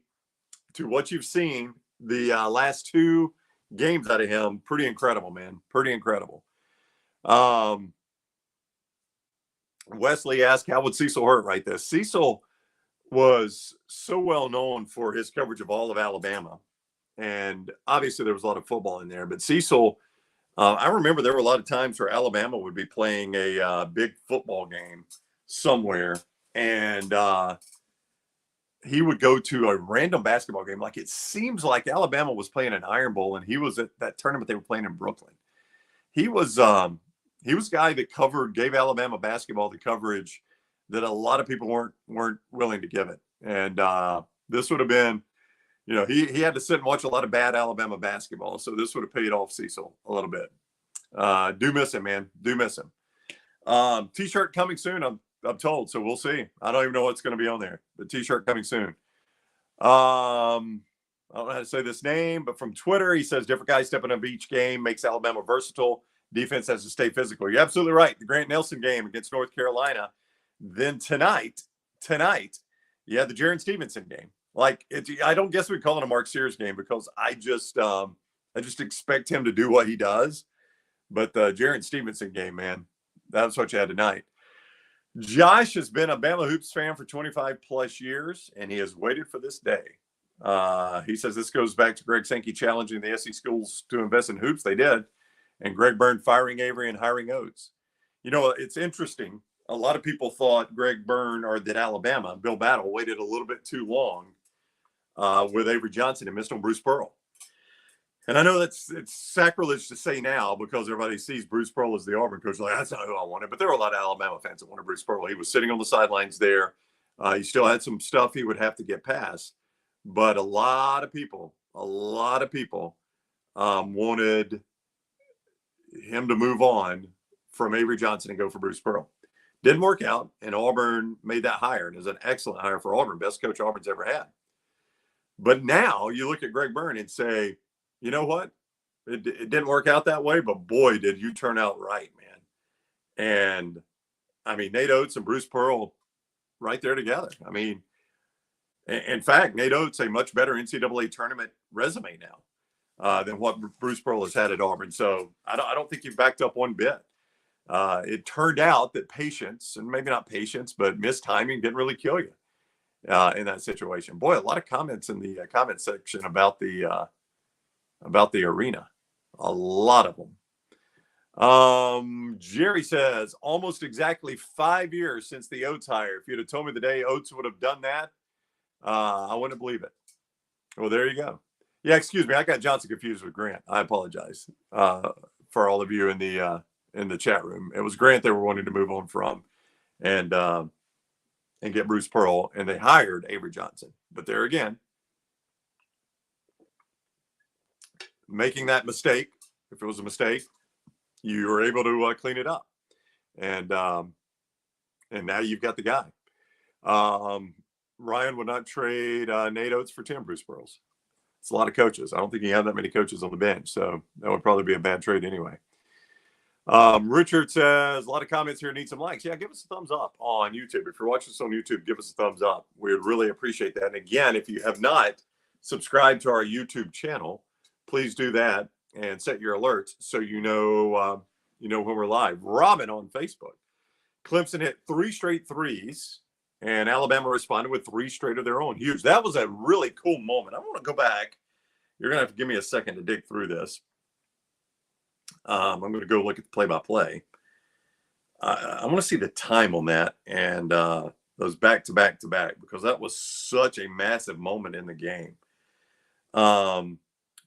to what you've seen the last 2 games out of him, pretty incredible, man. Pretty incredible. Wesley asked, how would Cecil hurt right this? Cecil was so well known for his coverage of all of Alabama. And obviously there was a lot of football in there, but Cecil, I remember there were a lot of times where Alabama would be playing a big football game somewhere. And he would go to a random basketball game. Like it seems like Alabama was playing an Iron Bowl and he was at that tournament they were playing in Brooklyn. He was a guy that gave Alabama basketball the coverage that a lot of people weren't willing to give it. And this would have been, he had to sit and watch a lot of bad Alabama basketball. So this would have paid off Cecil a little bit. Do miss him, man. Do miss him. T-shirt coming soon, I'm told. So we'll see. I don't even know what's going to be on there. The T-shirt coming soon. I don't know how to say this name, but from Twitter, he says different guys stepping up each game makes Alabama versatile. Defense has to stay physical. You're absolutely right. The Grant Nelson game against North Carolina. Then tonight, you had the Jaron Stevenson game. Like I don't guess we call it a Mark Sears game because I just expect him to do what he does. But the Jaron Stevenson game, man, that's what you had tonight. Josh has been a Bama Hoops fan for 25 plus years, and he has waited for this day. He says this goes back to Greg Sankey challenging the SEC schools to invest in hoops. They did. And Greg Byrne firing Avery and hiring Oats. It's interesting. A lot of people thought Greg Byrne or that Alabama, Bill Battle, waited a little bit too long with Avery Johnson and missed on Bruce Pearl. And I know it's sacrilege to say now because everybody sees Bruce Pearl as the Auburn coach. Like, that's not who I wanted. But there were a lot of Alabama fans that wanted Bruce Pearl. He was sitting on the sidelines there. He still had some stuff he would have to get past. But a lot of people wanted him to move on from Avery Johnson and go for Bruce Pearl. Didn't work out, and Auburn made that hire, and it was an excellent hire for Auburn, best coach Auburn's ever had. But now you look at Greg Byrne and say, you know what? It didn't work out that way, but boy, did you turn out right, man. And, I mean, Nate Oats and Bruce Pearl right there together. I mean, in fact, Nate Oats a much better NCAA tournament resume now than what Bruce Pearl has had at Auburn. So I don't think you've backed up one bit. It turned out that patience, and maybe not patience, but mistiming didn't really kill you in that situation. Boy, a lot of comments in the comment section about the arena. A lot of them. Jerry says, almost exactly 5 years since the Oats hire. If you'd have told me the day Oats would have done that, I wouldn't believe it. Well, there you go. Yeah, excuse me. I got Johnson confused with Grant. I apologize for all of you in the chat room. It was Grant they were wanting to move on from and get Bruce Pearl, and they hired Avery Johnson. But there again, making that mistake, if it was a mistake, you were able to clean it up. And now you've got the guy. Ryan would not trade Nate Oats for 10 Bruce Pearls. It's a lot of coaches. I don't think he had that many coaches on the bench, so that would probably be a bad trade anyway. Richard says, a lot of comments here, need some likes. Yeah, give us a thumbs up on YouTube. If you're watching this on YouTube, give us a thumbs up. We would really appreciate that. And again, if you have not subscribed to our YouTube channel, please do that and set your alerts so you know when we're live. Robin on Facebook. Clemson hit 3 straight threes, and Alabama responded with 3 straight of their own. Huge. That was a really cool moment. I want to go back. You're going to have to give me a second to dig through this. I'm going to go look at the play-by-play. I want to see the time on that and those back-to-back-to-back, because that was such a massive moment in the game.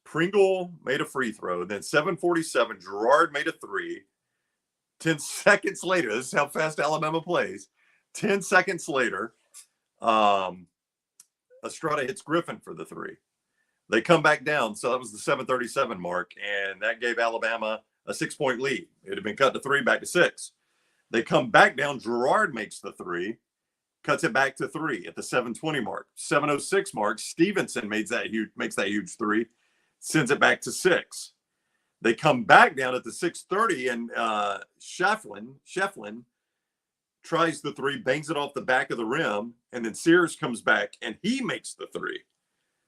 Pringle made a free throw. Then 7:47, Gerard made a 3. 10 seconds later, this is how fast Alabama plays. 10 seconds later, Estrada hits Griffin for the 3. They come back down, so that was the 7:37 mark, and that gave Alabama a 6-point lead. It had been cut to 3, back to 6. They come back down. Gerard makes the 3, cuts it back to 3 at the 7:20 mark. 7:06 mark, Stevenson makes that huge 3, sends it back to 6. They come back down at the 6:30, and Shefflin tries the 3, bangs it off the back of the rim, and then Sears comes back, and he makes the 3.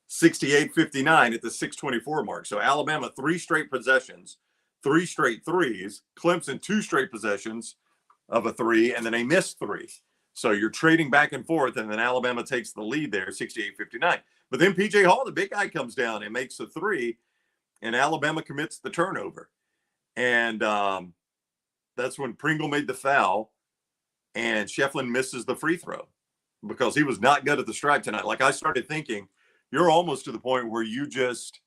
68-59 at the 6:24 mark. So Alabama 3 straight possessions, 3 straight threes. Clemson 2 straight possessions of a 3, and then a missed 3. So you're trading back and forth, and then Alabama takes the lead there, 68-59. But then P.J. Hall, the big guy, comes down and makes the 3, and Alabama commits the turnover. And that's when Pringle made the foul, and Shefflin misses the free throw because he was not good at the stripe tonight. Like, I started thinking, you're almost to the point where you just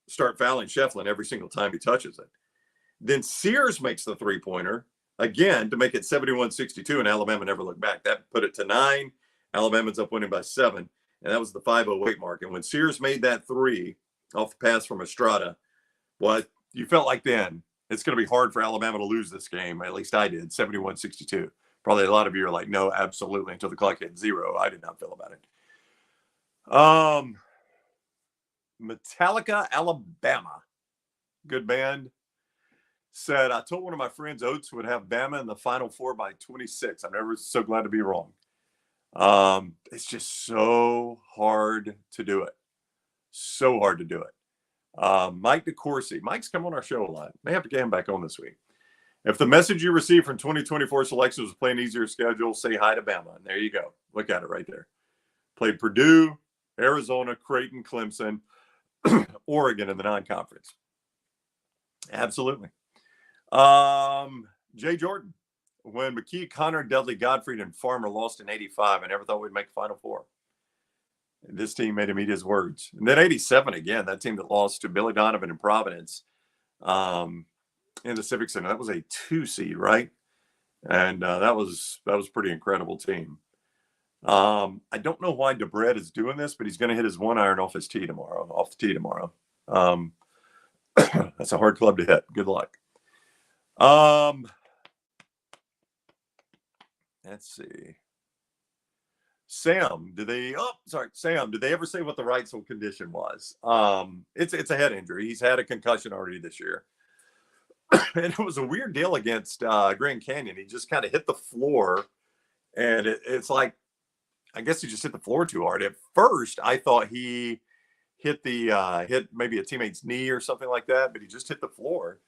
start fouling Shefflin every single time he touches it. Then Sears makes the 3-pointer again to make it 71-62, and Alabama never looked back. That put it to 9. Alabama ends up winning by 7, and that was the 5:08 mark. And when Sears made that 3 off the pass from Estrada, well, you felt like then it's going to be hard for Alabama to lose this game. At least I did, 71-62. Probably a lot of you are like, no, absolutely, until the clock hit 0. I did not feel about it. Metallica, Alabama, good band, said, I told one of my friends Oats would have Bama in the Final Four by 26. I'm never so glad to be wrong. It's just so hard to do it. So hard to do it. Mike DeCourcy. Mike's come on our show a lot. May have to get him back on this week. If the message you received from 2024 selections was playing easier schedule, say hi to Bama. And there you go. Look at it right there. Played Purdue, Arizona, Creighton, Clemson, Oregon in the non-conference. Absolutely. Jay Jordan. When McKee, Connor, Dudley, Godfrey, and Farmer lost in 85, I never thought we'd make the Final Four. This team made him eat his words. And then 87 again, that team that lost to Billy Donovan in Providence in the Civic Center. That was a 2 seed, right? And that was pretty incredible team. I don't know why DeBret is doing this, but he's going to hit his 1-iron off the tee tomorrow. That's a hard club to hit. Good luck. Let's see. Sam, did they ever say what the Wrightsville condition was? It's a head injury. He's had a concussion already this year. And it was a weird deal against Grand Canyon. He just kind of hit the floor, and it's like, I guess he just hit the floor too hard. At first, I thought he hit hit maybe a teammate's knee or something like that, but he just hit the floor.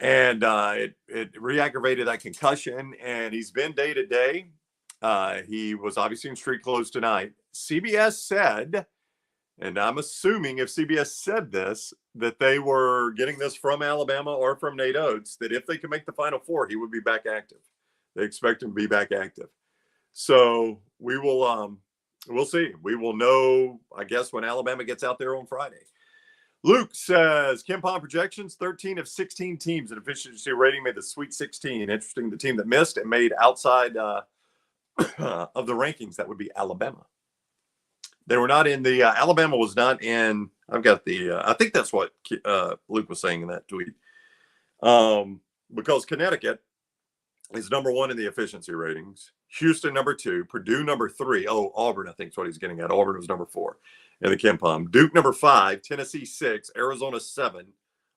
And it re-aggravated that concussion, and he's been day to day. He was obviously in street clothes tonight. CBS said, and I'm assuming if CBS said this, that they were getting this from Alabama or from Nate Oats, that if they can make the Final Four, he would be back active. They expect him to be back active. So we will, we'll see. We will know, I guess, when Alabama gets out there on Friday. Luke says, KenPom projections, 13 of 16 teams in efficiency rating made the Sweet 16. Interesting, the team that missed and made outside of the rankings, that would be Alabama. They were not in the, Alabama was not in, I've got the, I think that's what Luke was saying in that tweet. Because Connecticut is number 1 in the efficiency ratings. Houston, number 2. Purdue, number 3. Oh, Auburn, I think is what he's getting at. Auburn was number 4 in the KenPom. Duke, number 5. Tennessee, 6. Arizona, 7.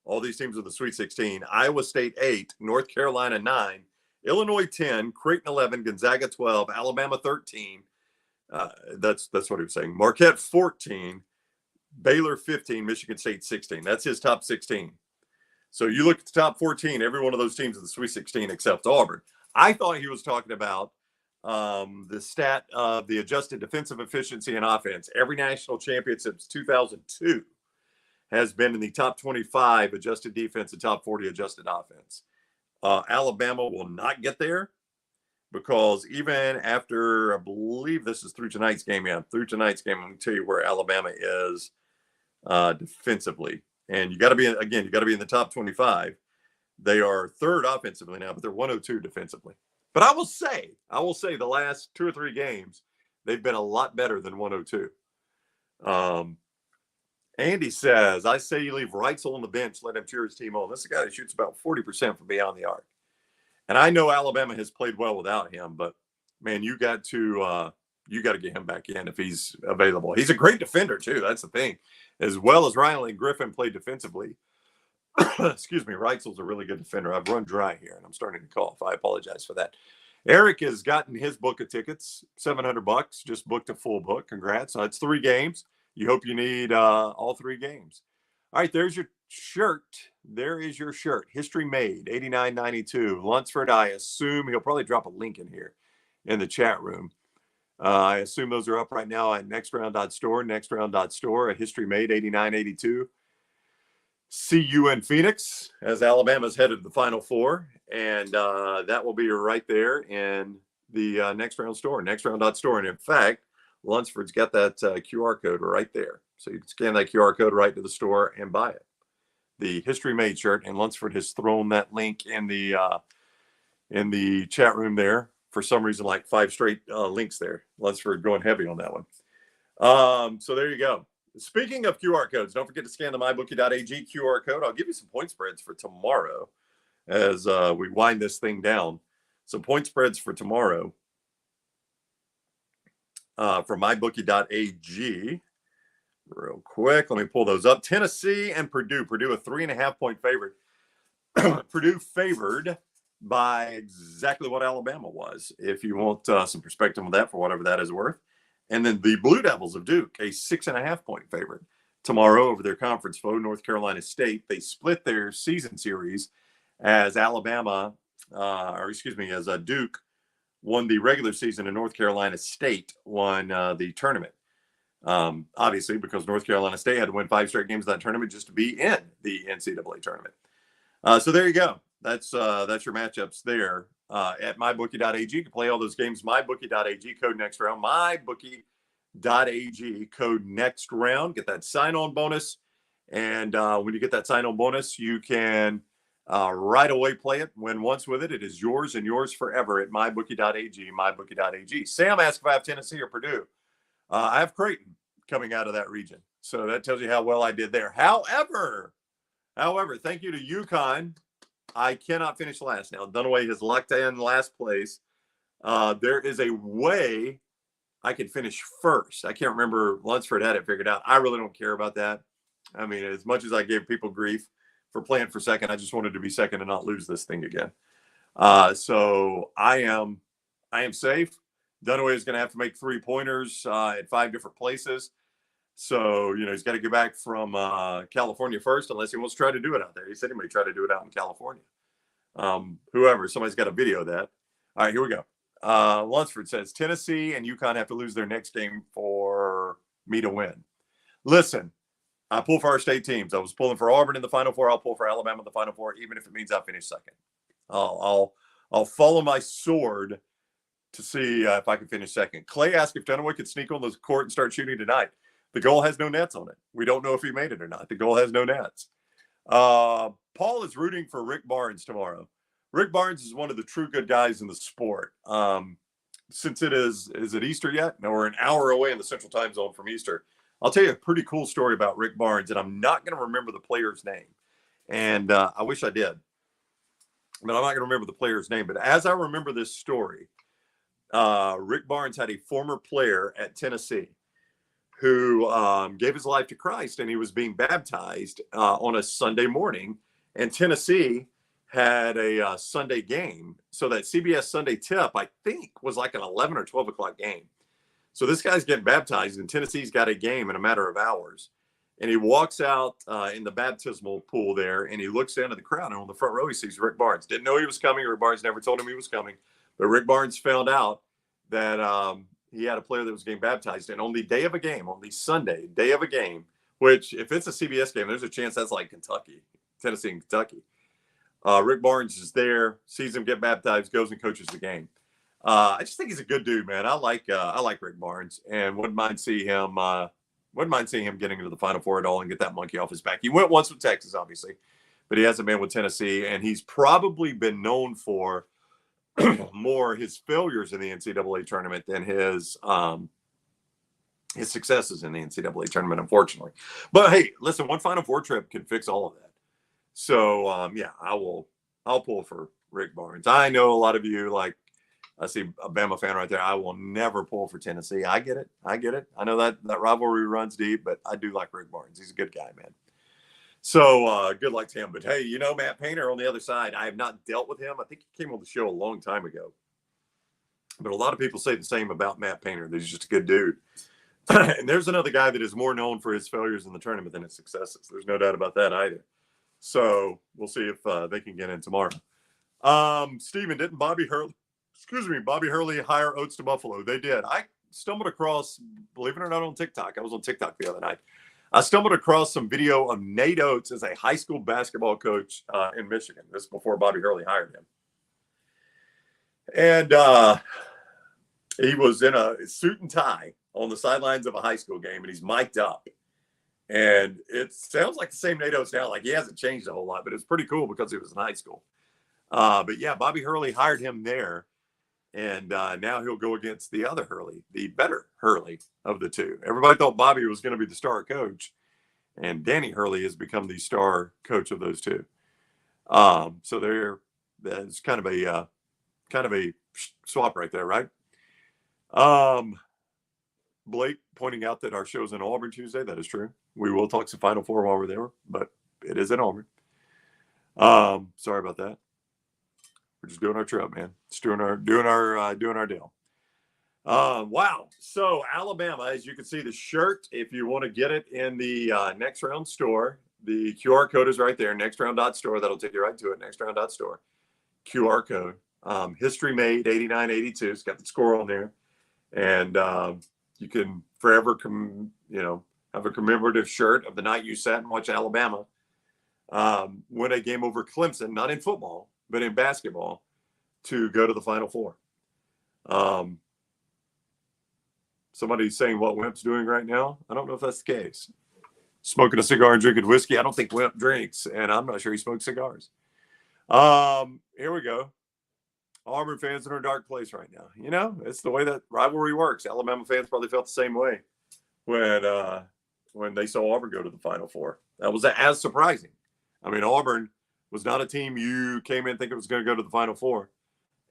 All these teams are the Sweet 16. Iowa State 8, North Carolina 9, Illinois 10, Creighton 11, Gonzaga 12, Alabama 13. That's what he was saying. Marquette 14, Baylor 15, Michigan State 16. That's his top 16. So you look at the top 14, every one of those teams is the Sweet 16 except Auburn. I thought he was talking about the stat of the adjusted defensive efficiency and offense. Every national champion since 2002 has been in the top 25 adjusted defense and top 40 adjusted offense. Alabama will not get there because even after, I believe this is through tonight's game. Yeah, through tonight's game, I'm going to tell you where Alabama is defensively. And you got to be in the top 25. They are third offensively now, but they're 102 defensively. But I will say the last 2 or 3 games, they've been a lot better than 102. Andy says, I say you leave Reitzel on the bench, let him cheer his team on. This is a guy that shoots about 40% from beyond the arc. And I know Alabama has played well without him, but man, you got to get him back in if he's available. He's a great defender too. That's the thing. As well as Riley Griffin played defensively. Excuse me, Reitzel's a really good defender. I've run dry here and I'm starting to cough. I apologize for that. Eric has gotten his book of tickets, $700. Just booked a full book. Congrats. It's 3 games. You hope you need all 3 games. All right, there's your shirt. There is your shirt. History Made, $89.92. Lunsford, I assume he'll probably drop a link in here in the chat room. I assume those are up right now at nextround.store, nextround.store at History Made, $89.82. See you in Phoenix as Alabama's headed to the Final Four. And that will be right there in the Next Round store, nextround.store. And in fact, Lunsford's got that QR code right there. So you can scan that QR code right to the store and buy it. The History Made shirt, and Lunsford has thrown that link in the chat room there. For some reason, like 5 straight links there. Lunsford going heavy on that one. So there you go. Speaking of QR codes, don't forget to scan the MyBookie.ag QR code. I'll give you some point spreads for tomorrow as we wind this thing down. Some point spreads for tomorrow from MyBookie.ag. Real quick, let me pull those up. Tennessee and Purdue. Purdue a 3.5-point favorite. Purdue favored by exactly what Alabama was, if you want some perspective on that for whatever that is worth. And then the Blue Devils of Duke, a 6.5-point favorite tomorrow over their conference foe, North Carolina State. They split their season series as Duke won the regular season and North Carolina State won the tournament. Obviously, because North Carolina State had to win 5 straight games of that tournament just to be in the NCAA tournament. So there you go. That's your matchups there at MyBookie.ag. You can play all those games. MyBookie.ag, code next round. MyBookie.ag, code next round. Get that sign-on bonus. And when you get that sign-on bonus, you can right away play it. Win once with it. It is yours and yours forever at MyBookie.ag, MyBookie.ag. Sam asked if I have Tennessee or Purdue. I have Creighton coming out of that region. So that tells you how well I did there. However, thank you to Yukon. I cannot finish last now. Dunaway has locked in last place. There is a way I can finish first. I can't remember. Lunsford had it figured out. I really don't care about that. I mean, as much as I gave people grief for playing for second, I just wanted to be second and not lose this thing again. So I am safe. Dunaway is going to have to make 3-pointers at 5 different places. So, he's got to get back from California first, unless he wants to try to do it out there. He said he may try to do it out in California. Somebody's got a video of that. All right, here we go. Lunsford says, Tennessee and Yukon have to lose their next game for me to win. Listen, I pull for our state teams. I was pulling for Auburn in the Final Four. I'll pull for Alabama in the Final Four, even if it means I finish second. I'll follow my sword to see if I can finish second. Clay asked if Dunaway could sneak on the court and start shooting tonight. The goal has no nets on it. We don't know if he made it or not. The goal has no nets. Paul is rooting for Rick Barnes tomorrow. Rick Barnes is one of the true good guys in the sport. Since it is it Easter yet? No, we're an hour away in the Central Time Zone from Easter. I'll tell you a pretty cool story about Rick Barnes, and I'm not going to remember the player's name. And I wish I did. But I'm not going to remember the player's name. But as I remember this story, Rick Barnes had a former player at Tennessee who gave his life to Christ, and he was being baptized on a Sunday morning. And Tennessee had a Sunday game. So that CBS Sunday tip, I think, was like an 11 or 12 o'clock game. So this guy's getting baptized, and Tennessee's got a game in a matter of hours. And he walks out in the baptismal pool there, and he looks into the crowd, and on the front row he sees Rick Barnes. Didn't know he was coming. Rick Barnes never told him he was coming. But Rick Barnes found out that he had a player that was getting baptized. And on the day of a game, on the Sunday day of a game, which if it's a CBS game, there's a chance that's like Kentucky, Tennessee and Kentucky. Rick Barnes is there, sees him get baptized, goes and coaches the game. I just think he's a good dude, man. I like Rick Barnes, and wouldn't mind seeing him getting into the Final Four at all and get that monkey off his back. He went once with Texas, obviously, but he hasn't been with Tennessee, and he's probably been known for more his failures in the NCAA tournament than his successes in the NCAA tournament, unfortunately. But hey, listen, one Final Four trip can fix all of that. So yeah, I'll pull for Rick Barnes. I know a lot of you, like, I see a Bama fan right there. I will never pull for Tennessee. I get it. I know that rivalry runs deep, but I do like Rick Barnes. He's a good guy, man. So good luck to him. But hey, Matt Painter on the other side, I have not dealt with him. I think he came on the show a long time ago. But a lot of people say the same about Matt Painter, that he's just a good dude. And there's another guy that is more known for his failures in the tournament than his successes. There's no doubt about that either. So we'll see if they can get in tomorrow. Steven, didn't Bobby Hurley hire Oats to Buffalo? They did. I stumbled across, believe it or not, on TikTok. I was on TikTok the other night. I stumbled across some video of Nate Oats as a high school basketball coach in Michigan. This is before Bobby Hurley hired him. And he was in a suit and tie on the sidelines of a high school game, and he's mic'd up. And it sounds like the same Nate Oats now. Like, he hasn't changed a whole lot, but it's pretty cool because he was in high school. But yeah, Bobby Hurley hired him there. And now he'll go against the other Hurley, the better Hurley of the two. Everybody thought Bobby was going to be the star coach, and Danny Hurley has become the star coach of those two. So that's kind of a swap right there, right? Blake pointing out that our show's in Auburn Tuesday. That is true. We will talk some Final Four while we're there, but it is in Auburn. Sorry about that. We're just doing our trip, man. Just doing our deal. Wow. So Alabama, as you can see, the shirt, if you want to get it in the Next Round store, the QR code is right there. Nextround.store. That'll take you right to it. Nextround.store. QR code. History made 89-82. It's got the score on there, and you can forever have a commemorative shirt of the night you sat and watched Alabama win a game over Clemson, not in football, but in basketball, to go to the Final Four. Somebody's saying what Wimp's doing right now. I don't know if that's the case. Smoking a cigar and drinking whiskey. I don't think Wimp drinks, and I'm not sure he smokes cigars. Here we go. Auburn fans in a dark place right now. It's the way that rivalry works. Alabama fans probably felt the same way when they saw Auburn go to the Final Four. That was as surprising. I mean, Auburn was not a team you came in thinking was going to go to the Final Four.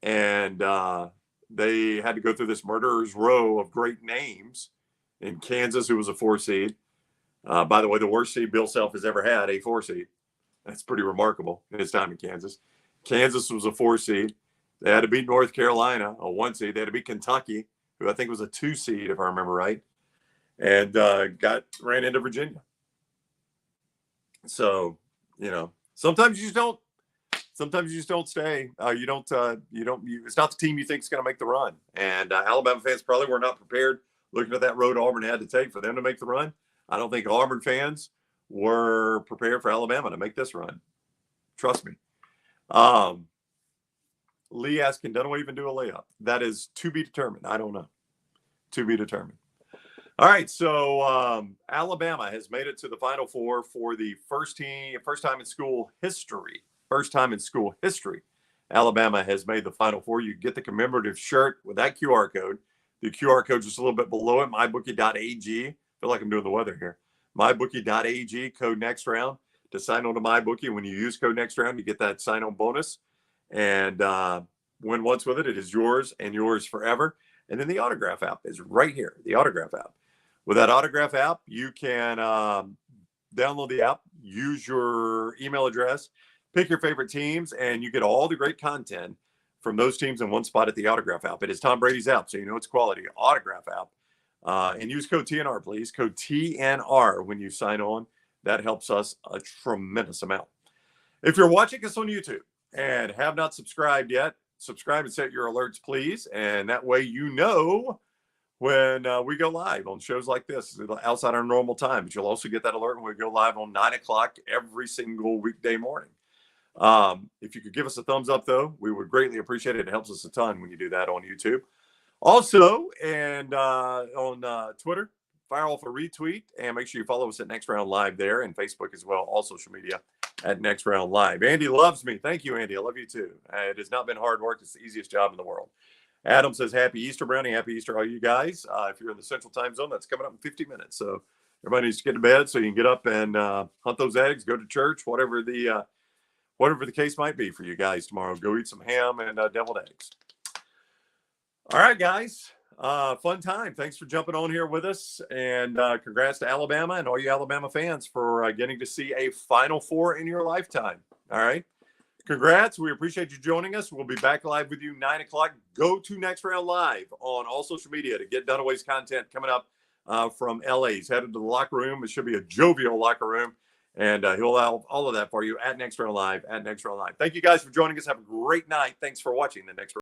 And they had to go through this murderer's row of great names in Kansas, who was a 4 seed. By the way, the worst seed Bill Self has ever had, a 4 seed. That's pretty remarkable in his time in Kansas. Kansas was a 4 seed. They had to beat North Carolina, a 1 seed. They had to beat Kentucky, who I think was a 2 seed, if I remember right, and ran into Virginia. So, sometimes you just don't stay. It's not the team you think is going to make the run. And Alabama fans probably were not prepared looking at that road Auburn had to take for them to make the run. I don't think Auburn fans were prepared for Alabama to make this run. Trust me. Lee asked, can Dunaway even do a layup? That is to be determined. I don't know. To be determined. All right, so Alabama has made it to the Final Four for the first time in school history. First time in school history, Alabama has made the Final Four. You get the commemorative shirt with that QR code. The QR code just a little bit below it, MyBookie.ag. I feel like I'm doing the weather here. MyBookie.ag, code next round to sign on to MyBookie. When you use code next round, you get that sign-on bonus. And win once with it. It is yours and yours forever. And then the autograph app is right here, the autograph app. With that Autograph app, you can download the app, use your email address, pick your favorite teams, and you get all the great content from those teams in one spot at the Autograph app. It is Tom Brady's app, so you know it's quality. Autograph app. And use code TNR, please. Code TNR when you sign on. That helps us a tremendous amount. If you're watching us on YouTube and have not subscribed yet, subscribe and set your alerts, please. And that way you know when we go live on shows like this outside our normal time. But you'll also get that alert when we go live on 9 o'clock every single weekday morning. If you could give us a thumbs up, though, we would greatly appreciate it. It helps us a ton when you do that on YouTube. Also, and on Twitter, fire off a retweet and make sure you follow us at Next Round Live there, and Facebook as well, all social media at Next Round Live. Andy loves me. Thank you, Andy. I love you too. It has not been hard work. It's the easiest job in the world. Adam says, Happy Easter, Brownie. Happy Easter, all you guys. If you're in the Central Time Zone, that's coming up in 50 minutes. So everybody needs to get to bed so you can get up and hunt those eggs, go to church, whatever the case might be for you guys tomorrow. Go eat some ham and deviled eggs. All right, guys. Fun time. Thanks for jumping on here with us. And congrats to Alabama and all you Alabama fans for getting to see a Final Four in your lifetime. All right. Congrats. We appreciate you joining us. We'll be back live with you 9 o'clock. Go to Next Round Live on all social media to get Dunaway's content coming up from LA. He's headed to the locker room. It should be a jovial locker room. And he'll have all of that for you at Next Round Live, Thank you guys for joining us. Have a great night. Thanks for watching the Next Round.